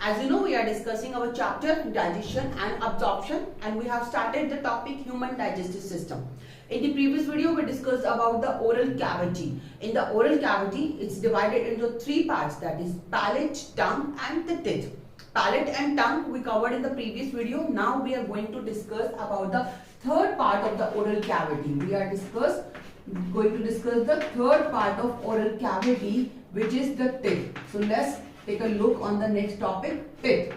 As you know, we are discussing our chapter digestion and absorption, and we have started the topic human digestive system. In the previous video, we discussed about the oral cavity. In the oral cavity, it's divided into three parts, that is palate, tongue and the teeth. Palate and tongue we covered in the previous video. Now we are going to discuss about the third part of the oral cavity. We are going to discuss the third part of oral cavity, which is the teeth. So let's take a look on the next topic, teeth.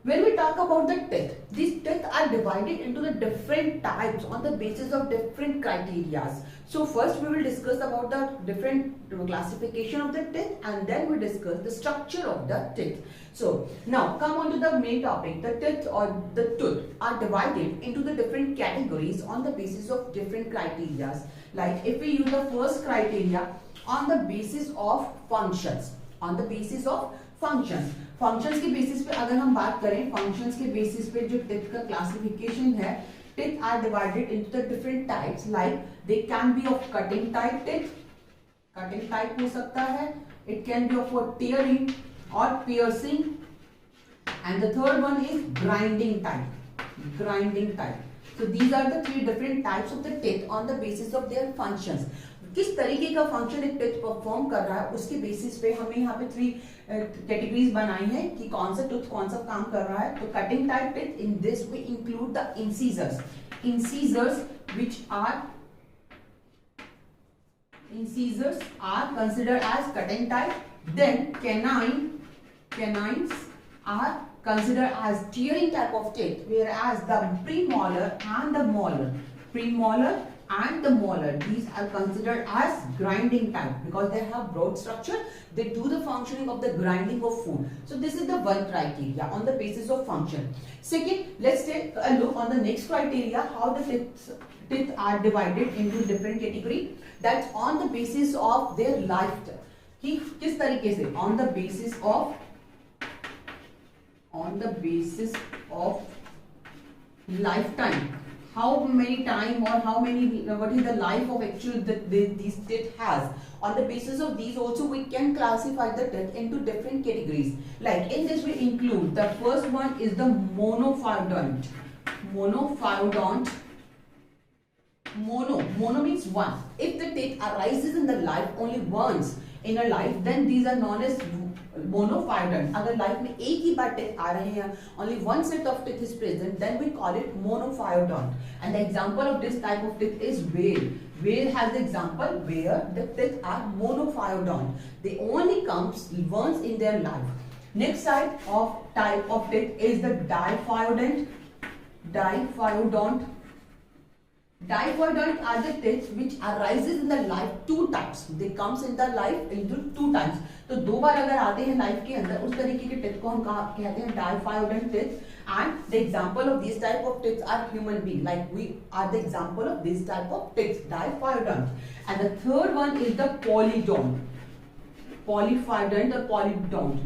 When we talk about the teeth, these teeth are divided into the different types on the basis of different criteria. So first we will discuss about the different classification of the teeth, and then we discuss the structure of the teeth. So now come on to the main topic. The teeth or the tooth are divided into the different categories on the basis of different criteria. Like if we use the first criteria on the basis of functions, on the basis of functions के basis पे अगर हम बात करें, functions के basis पे जो teeth का क्लासिफिकेशन है, teeth are divided into the different types. Like they can be of cutting type teeth, cutting type हो सकता है, it can be of tearing और piercing, and the third one is grinding type. So these are the three different types of the teeth on the basis of their functions. किस तरीके का function एक teeth perform कर रहा है उसके basis पे हमें यहाँ पे थ्री कैटेगरीज बनाई है कि कौन सा टूथ कौन सा काम कर रहा है. तो cutting type teeth, in this we include the incisors which are considered as cutting type. Then canines are considered as tearing type of teeth, whereas the premolar and the molar, these are considered as grinding type because they have broad structure. They do the functioning of the grinding of food. So this is the one criteria on the basis of function. Second, let's take a look on the next criteria, how the teeth are divided into different category. That's on the basis of their lifetime. कि किस तरीके से on the basis of lifetime, how many time or what is the life of actual these teeth has. On the basis of these also we can classify the teeth into different categories. Like in this we include, the first one is the monophyodont. Mono means one. If the teeth arises in the life only once in a life, then these are known as monophyodont. अगर life में एक ही बार teeth आ रहे हैं, only one set of teeth is present, then we call it monophyodont. And the example of this type of teeth is whale. Whale has the example where the teeth are monophyodont. They only comes once in their life. Next type of teeth is the diphyodont. Diphyodont are the teeth which arises in the life two times. They comes in the life into two times. तो दो बार अगर आते हैं life के अंदर, उस तरीके के टेथ को हम कहते हैं diphyodont teeth. And the example of these type of teeth are human being. Like we are the example of this type of teeth, diphyodont. And the third one is the polydont. Polyphyodont or polydont.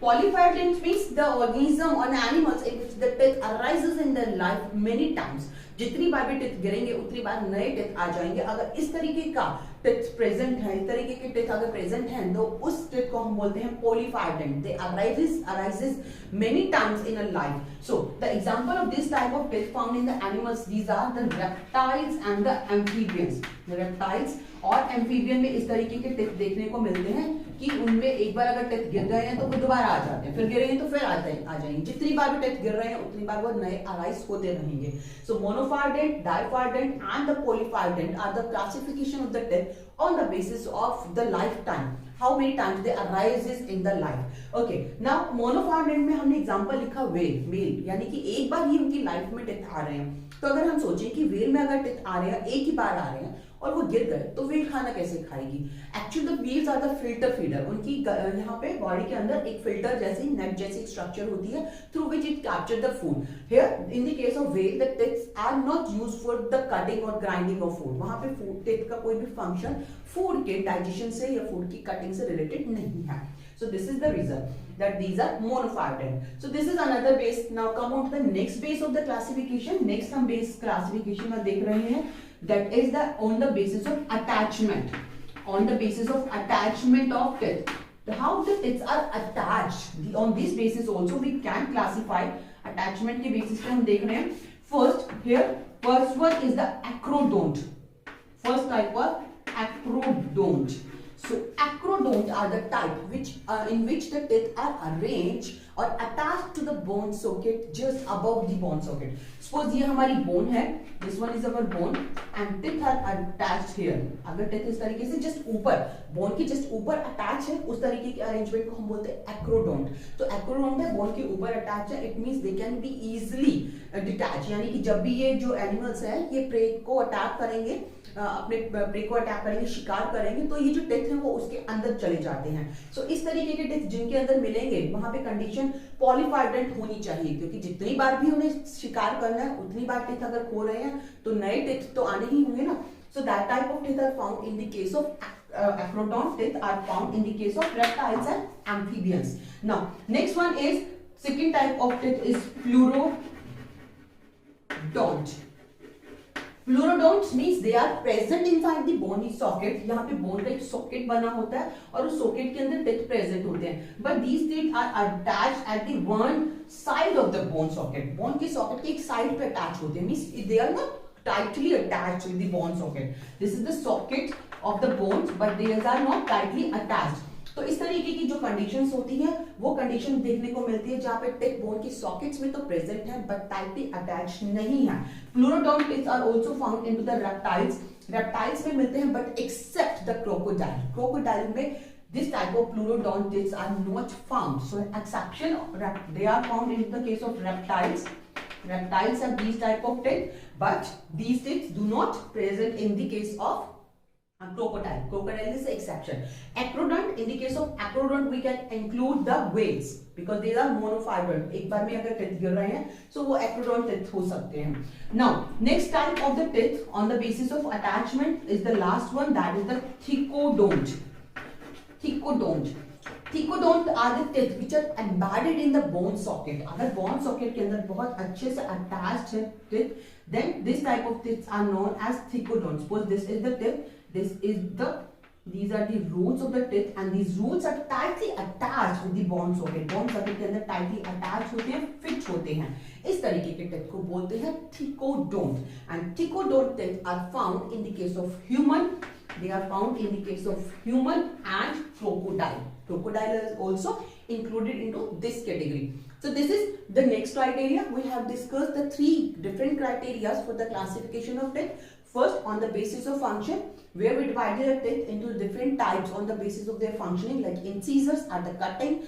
Polyphyodont means the organism or animals in which the teeth arises in their life many times. जितनी बार भी teeth गिरेंगे उतनी बार नए teeth आ जाएंगे. अगर इस तरीके का टेथ प्रेजेंट है, इस तरीके के टेथ अगर प्रेजेंट है, तो उस टेथ को हम बोलते हैं polyphyodont. They arises many times in a life. So the example of this type of teeth found in the animals, these are the reptiles and the amphibians. The reptiles और amphibian में इस तरीके के teeth देखने को मिलते हैं कि उनमें एक बार अगर टेथ गिर गए हैं तो वो दोबारा आ जाते हैं, फिर गिरेंगे तो फिर आ जाएंगे. जितनी बार भी टेथ गिर रहे हैं उतनी बार वो नए अराइज होते रहेंगे. So monophyodont, diphyodont and the polyphyodont are the classification of the teeth on the basis of the lifetime. How many times they arises in the life. Okay, now monophyodont में हमने एग्जांपल लिखा mail, यानी कि एक बार ही उनकी life में teeth आ रहे हैं. तो अगर हम सोचें कि वेल में अगर टेथ आ रहे हैं, एक ही बार आ रहे हैं और वो गिर गए, तो वेल खाना कैसे खाएगी. Actually the whales are the filter feeder. उनकी यहाँ पे बॉडी के अंदर एक फिल्टर जैसी नेट जैसी स्ट्रक्चर होती है through which it capture the food. Here in the case of whale the tips are not used for the cutting और ग्राइंडिंग ऑफ फूड. वहां पे फूड टिप का कोई भी फंक्शन फूड के डाइजेशन से या फूड की कटिंग से रिलेटेड नहीं है. So this is the reason that these are monophyodont. So this is another base. Now come on to the next base of the classification. Next हम base classification में देख रहे हैं. That is the on the basis of attachment. On the basis of attachment of teeth. how the teeth are attached. On this basis also we can classify. Attachment के basis पे हम देख रहे हैं. First one is the acrodont. First type was acrodont. So acrodont are the type in which the teeth are arranged or attached to the bone socket just above the bone socket. Suppose ये हमारी bone है, this one is our bone and teeth are attached here. अगर teeth इस तरीके से just ऊपर bone के just ऊपर attach है, उस तरीके के arrangement को हम बोलते हैं acrodont. तो acrodont है bone के ऊपर attach है, it means they can be easily detached. यानी कि जब भी ये जो animals हैं ये prey को attack करेंगे, अपने प्रे को अटैक करेंगे, शिकार करेंगे, तो ये जो टेथ है वो उसके अंदर चले जाते हैं. सो इस तरीके के टेथ जिनके अंदर मिलेंगे वहां पे कंडीशन पॉलीफाइडेंट होनी चाहिए, क्योंकि जितनी बार भी उन्हें शिकार करना है उतनी बार टेथ अगर खो रहे हैं तो नए टेथ तो आने ही होंगे ना. So that type of teeth are found in the case of acrodont. Teeth are found in the case of reptiles and amphibians. Now next one is second type of teeth is pleurodont. Pleurodonts means they are present inside the bony socket. यहाँ पे bone का एक socket बना होता है और उस socket के अंदर teeth present होते हैं. But these teeth are attached at the one side of the bone socket. Bone के socket के एक side पे attach होते हैं. Means they are not tightly attached with the bone socket. This is the socket of the bones, but they are not tightly attached. तो इस तरीके की जो कंडीशंस होती है वो कंडीशन देखने को मिलती है जहां पे टेथ बोन की सॉकेट्स में तो प्रेजेंट है बट टाइटली अटैच नहीं है. Pleurodont teeth are also found into the reptiles. Reptiles में मिलते हैं but except the crocodile. Crocodile में this type of pleurodont teeth are not found. So exception they are found in the case of reptiles. Reptiles have these type of teeth, but these teeth do not present in the case of crocodile. Crocodile is the exception. Acrodont, in the case of acrodont we can include the whales because they are monofibrous. एक बार में अगर teeth गिर रहे हैं so वो acrodont teeth हो सकते हैं. Now next type of the teeth on the basis of attachment is the last one, that is the thecodont. Thecodont. Thecodont are the teeth which are embedded in the bone socket. अगर bone socket के अंदर बहुत अच्छे से attached है teeth, then this type of teeth are known as thecodont. Suppose this is the teeth, these are the roots of the teeth and these roots are tightly attached with the bone socket. Bone socket के अंदर tightly attached होते हैं, fit होते हैं. इस तरीके के teeth को बोलते हैं thecodont. And thecodont teeth are found in the case of human. They are found in the case of human and crocodile. Crocodile is also included into this category. So this is the next criteria. We have discussed the three different criteria for the classification of teeth. First, on the basis of function, where we divided the teeth into different types on the basis of their functioning, like incisors are the cutting,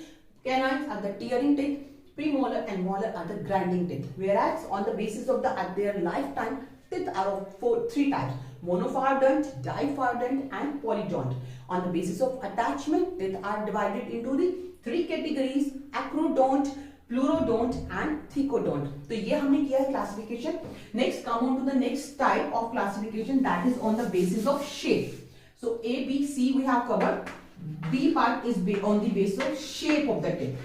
canines are the tearing teeth, premolar and molar are the grinding teeth. Whereas on the basis of their lifetime, teeth are of three types: monofardent, difardent and polydont. On the basis of attachment, teeth are divided into the three categories: acrodont, pleurodont and thecodont. तो ये हमने किया है classification. Next, come on to the next type of classification, that is on the basis of shape. So A, B, C we have covered. B part is on the basis of shape of the teeth.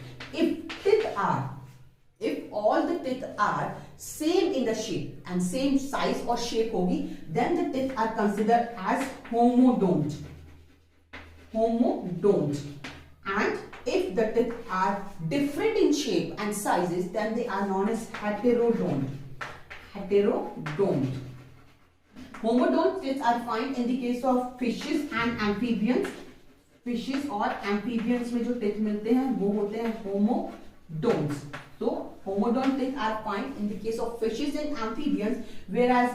If all the teeth are same in the shape and same size or shape होगी, then the teeth are considered as homodont. Homodont. And if the teeth are different in shape and sizes, then they are known as heterodont. Heterodont. Homodont teeth are found in the case of fishes and amphibians. Fishes और amphibians में जो teeth मिलते हैं वो होते हैं homodonts. So homodont teeth are found in the case of fishes and amphibians, whereas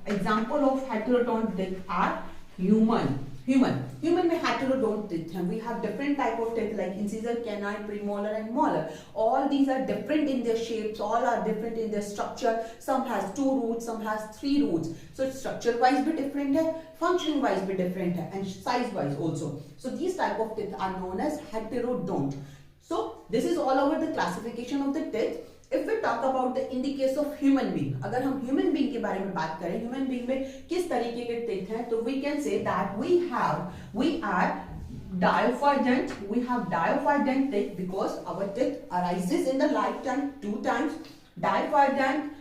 example of heterodont teeth are human में heterodont teeth हैं. We have different type of teeth like incisor, canine, premolar and molar. All these are different in their shapes, all are different in their structure. Some has 2 roots, some has 3 roots. So structure wise भी different है, function wise भी different है and size wise also. So these type of teeth are known as heterodont. So this is all over the classification of the teeth. If we talk about in the case of human being, अगर हम human being के बारे में बात करें, human being में किस तरीके के teeth हैं, तो we can say that we are diaphragm. We have diaphragm teeth because our teeth arises in the lifetime 2 times. Diaphragm,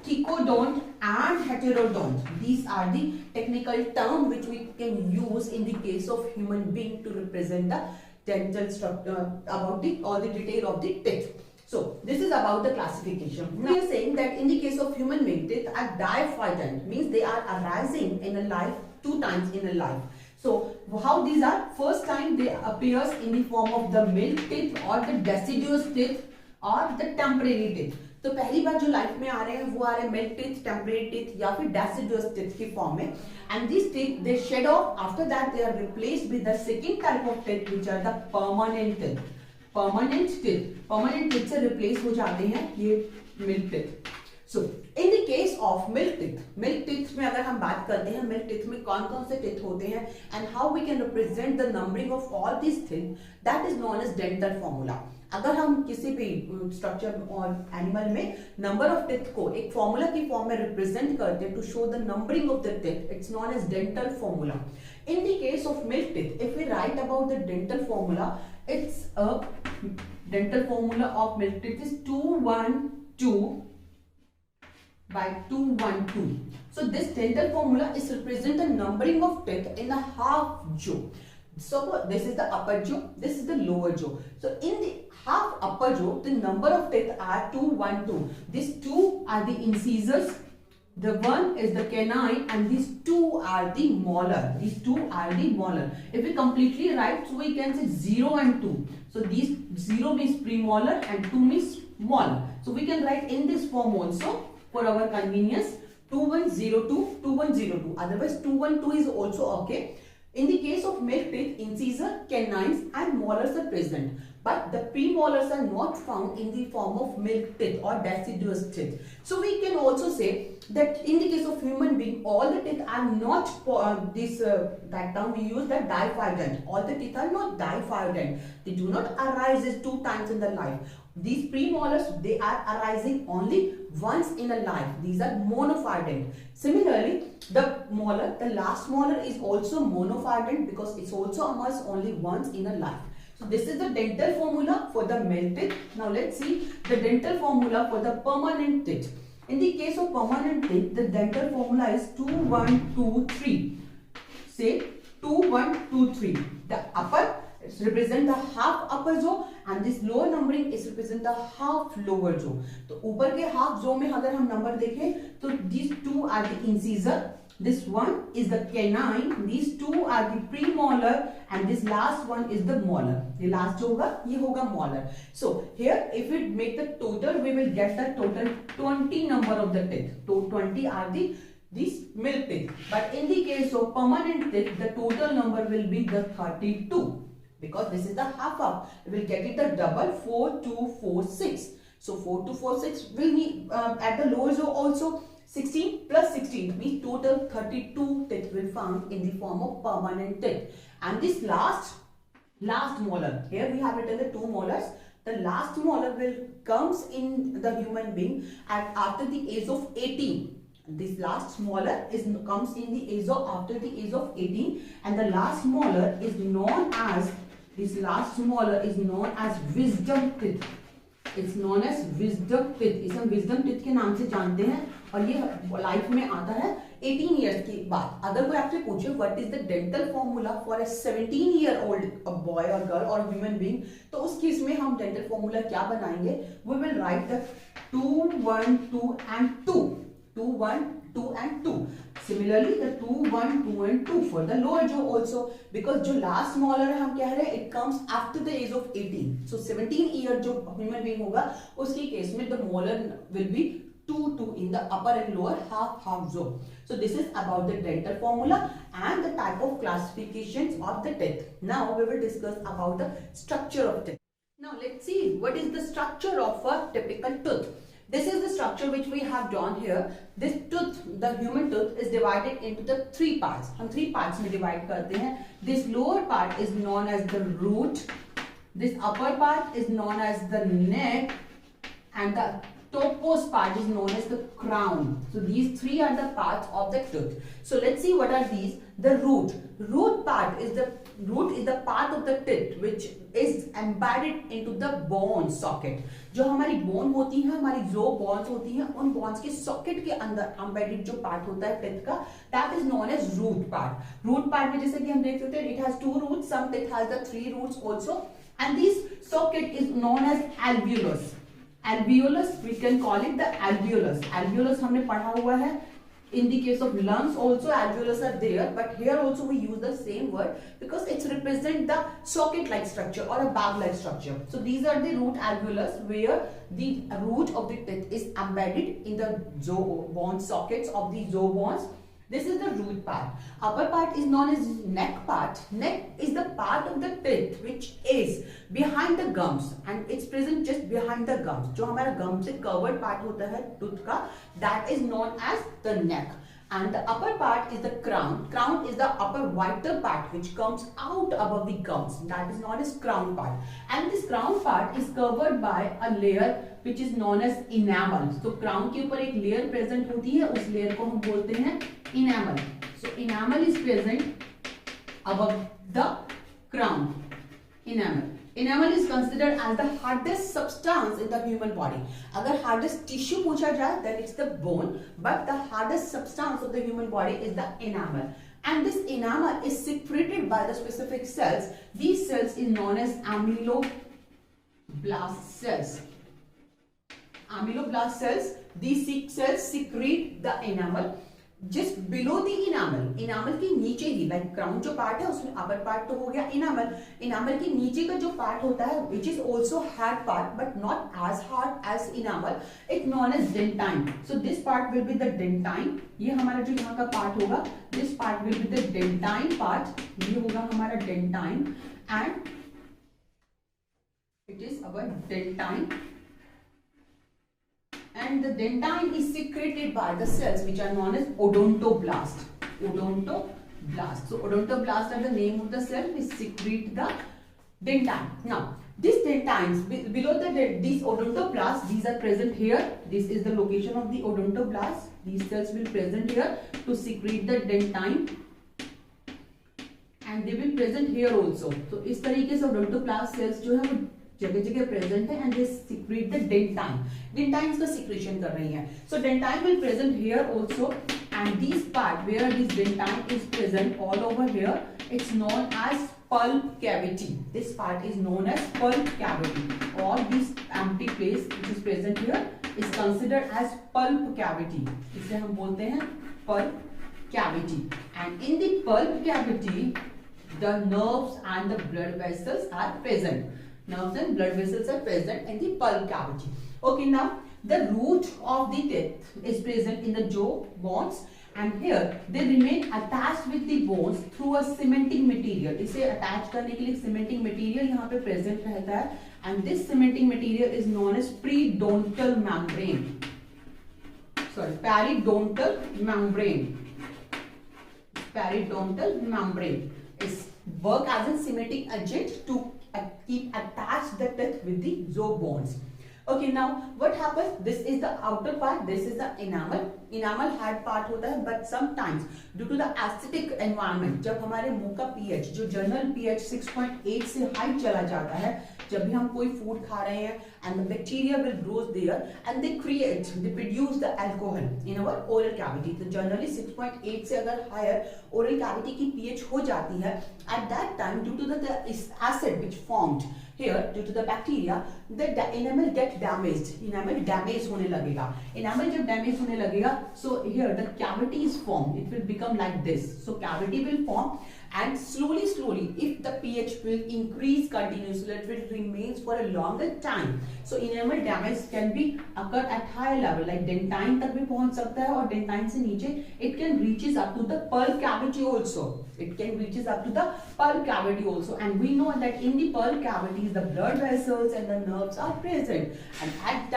thecodont and heterodont. These are the technical terms which we can use in the case of human being to represent the dental structure, about all the detail of the teeth. So this is about the classification. Now we are saying that in the case of human being, teeth are diphyodont, means they are arising in a life 2 times in a life. So how these are? First time they appears in the form of the milk teeth or the deciduous teeth or the temporary teeth. तो पहली बार जो life में आ रहे हैं वो आ रहे हैं milk teeth, temporary teeth या फिर डेसिडुअस टीथ की फॉर्म में. And this teeth they shed off, after that they are replaced with the second type of teeth which are the permanent teeth. Permanent teeth से replace हो जाते हैं ये milk teeth. So in the case of milk teeth में अगर हम बात करते हैं मिल्क टीथ में कौन कौन से टीथ होते हैं and how we can represent the numbering of all this teeth, that is known as dental formula. अगर हम किसी भी स्ट्रक्चर और एनिमल में नंबर ऑफ टीथ को एक फॉर्मूला की फॉर्म में रिप्रेजेंट करते हैं to show the numbering of the teeth, it's known as dental formula. In the case of milk teeth, if we write about the dental formula, it's a dental formula of milk teeth is 212 by 212. So this dental formula is represent the numbering of teeth in the half jaw. So this is the upper jaw, this is the lower jaw. So in the half upper jaw, the number of teeth are 212. These two are the incisors, the one is the canine, and these two are the molar. These two are the molar. If we completely write, so we can say 0 and 2. So these 0 means premolar and 2 means molar. So we can write in this form also for our convenience, 2102, 2102. Otherwise 212 is also okay. In the case of milk teeth, incisor, canines and molars are present, but the premolars are not found in the form of milk teeth or deciduous teeth. So we can also say that in the case of human being, all the teeth are not that term we use, that diphyodont. All the teeth are not diphyodont. They do not arise 2 times in the life. These premolars, they are arising only once in a life. These are monophyodont. Similarly, the molar, the last molar is also monophyodont because it's also emerged only once in a life. So this is the dental formula for the milk teeth. Now let's see the dental formula for the permanent teeth. In the case of permanent teeth, the dental formula is 2123. Say 2123. The upper represent the half upper jaw and this lower numbering is represent the half lower jaw. तो ऊपर के half jaw में अगर हम number देखें तो these two are the incisor, this one is the canine, these two are the premolar and this last one is the molar. ये last जो होगा ये होगा molar. So here if we make the total, we will get the total 20 number of the teeth. So 20 are these milk teeth. But in the case of permanent teeth, the total number will be the 32. Because this is the half, we will get it the double 4246. So 4246 will need at the lower jaw also 16 plus 16 means total 32 teeth will found in the form of permanent teeth. And this last molar, here we have written the 2 molars. The last molar will comes in the human being after the age of 18. This last molar comes in the age of after the age of 18, and the last molar is known as wisdom teeth. It's known as wisdom teeth. इसे हम wisdom teeth के नाम से जानते हैं और ये life में आता है 18 years के बाद. अगर कोई आपसे पूछे what is the dental formula for a 17-year-old boy or girl or human being, तो उस केस में हम dental formula क्या बनाएंगे? We will write the 2, 1, 2 and 2. 2, 1, 2 and 2. Similarly, the 2, 1, 2 and 2 for the lower jaw also, because जो last molar है हम कह रहे हैं it comes after the age of 18. So 17 year जो human being होगा उसकी केस में the molar will be 2 in the upper and lower half jaw. So this is about the dental formula and the type of classifications of the teeth. Now we will discuss about the structure of teeth. Now let's see what is the structure of a typical tooth. This is the structure which we have drawn here. This tooth, the human tooth, is divided into the 3 parts. हम 3 parts में divide करते हैं. This lower part is known as the root. This upper part is known as the neck, and the topmost part is known as the crown. So these 3 are the parts of the tooth. So let's see what are these. The root. Root root is the part of the teeth which is embedded into the bone socket. जो हमारी bone होती है, हमारी जो bones होती हैं, उन bones के socket के अंदर embedded जो part होता है teeth का, that is known as root part. Root part में जैसे कि हम देख सकते हैं, it has 2 roots. Some teeth has the 3 roots also, and this socket is known as alveolus. Alveolus, we can call it the alveolus. Alveolus हमने पढ़ा हुआ है. In the case of lungs also alveolus are there, but here also we use the same word because it represents the socket like structure or a bag like structure. So these are the root alveolus where the root of the teeth is embedded in the jaw bone sockets of the jaw bones. This is the root part. Upper part is known as neck part. Neck is the part of the teeth which is behind the gums and it's present just behind the gums. जो हमारा gum से covered part होता है tooth का, that is known as the neck. And the upper part is the crown. Crown is the upper whiter part which comes out above the gums. That is known as crown part. And this crown part is covered by a layer which is known as enamel. So crown के ऊपर एक layer present होती है, उस layer को हम बोलते हैं enamel. So enamel is present above the crown. Enamel. Enamel is considered as the hardest substance in the human body. अगर hardest tissue पूछा जाए, then it's the bone, but the hardest substance of the human body is the enamel. And this enamel is secreted by the specific cells. These cells is known as ameloblast cells. Ameloblast cells. These cells secrete the enamel. Just below the enamel, enamel के नीचे ही, like crown जो part है उसमें upper part तो हो गया enamel, enamel के नीचे का जो part होता है, which is also hard part but not as hard as enamel, it's known as dentine. So this part will be the dentine. ये हमारा जो यहाँ का part होगा, this part will be the dentine part. ये होगा हमारा dentine and it is our dentine. And the dentine is secreted by the cells which are known as odontoblast. Odontoblast. So odontoblast are the name of the cell which secrete the dentine. Now these dentines below these odontoblasts, these are present here. This is the location of the odontoblast. These cells will present here to secrete the dentine. And they will present here also. So इस तरीके से odontoblast cells जो है वो जगह जगह present है and they secrete the dentine. Dentines का secretion कर रही हैं. So dentine will present here also, and this part where this dentine is present all over here, it's known as pulp cavity. This part is known as pulp cavity. All this empty place which is present here is considered as pulp cavity. इसे हम बोलते हैं pulp cavity. And in the pulp cavity, the nerves and the blood vessels are present. Nerves and blood vessels are present in the pulp cavity. Okay, now the root of the teeth is present in the jaw bones, and here they remain attached with the bones through a cementing material. इसे attach करने के लिए cementing material यहाँ पे present रहता है, and this cementing material is known as periodontal membrane. Sorry, periodontal membrane. Periodontal membrane is work as a cementing agent to keep attached the teeth with the jaw bones. Okay, now what happens? This is the outer part. This is the enamel. Enamel hard part होता है, but sometimes due to the acidic environment, जब हमारे मुंह का pH जो general pH 6.8 से high चला जाता है, जब भी हम कोई फूड खा रहे हैं, and the bacteria will grow there and they produce the alcohol in our oral cavity. तो generally 6.8 से अगर higher oral cavity की pH हो जाती है, at that time due to the acid which formed here due to the bacteria, the enamel get damaged. Enamel damage होने लगेगा. Enamel जब damage होने लगेगा, so here the cavity is formed. It will become like this. So cavity will form, and slowly if the pH will increase continuously, it will remain for a longer time. So enamel damage can be occur at higher level, like dentine तक भी पहुंच सकता है, और dentine से नीचे it can reaches up to the pulp cavity also. It can reaches up to the pulp cavity also, and we know that in the pulp cavities the blood vessels and the nerves are present, and at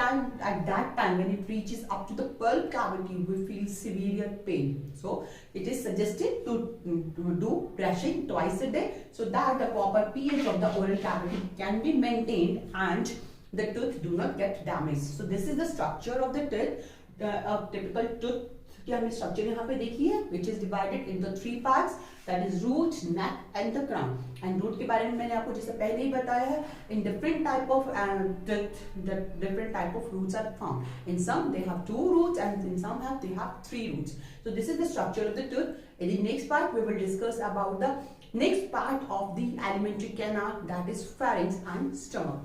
that time when it reaches up to the pulp cavity we feel severe pain. So it is suggested to do brushing twice a day so that the proper pH of the oral cavity can be maintained and the tooth do not get damaged. So this is the structure of the tooth. A typical tooth कि हमने structure यहाँ पे देखी है, which is divided into 3 parts, that is root, neck and the crown. And root के बारे में मैंने आपको जैसे पहले ही बताया है, in different type of different type of roots are found. In some they have 2 roots and in some they have 3 roots. So this is the structure of the tooth. In the next part we will discuss about the next part of the alimentary canal, that is pharynx and stomach.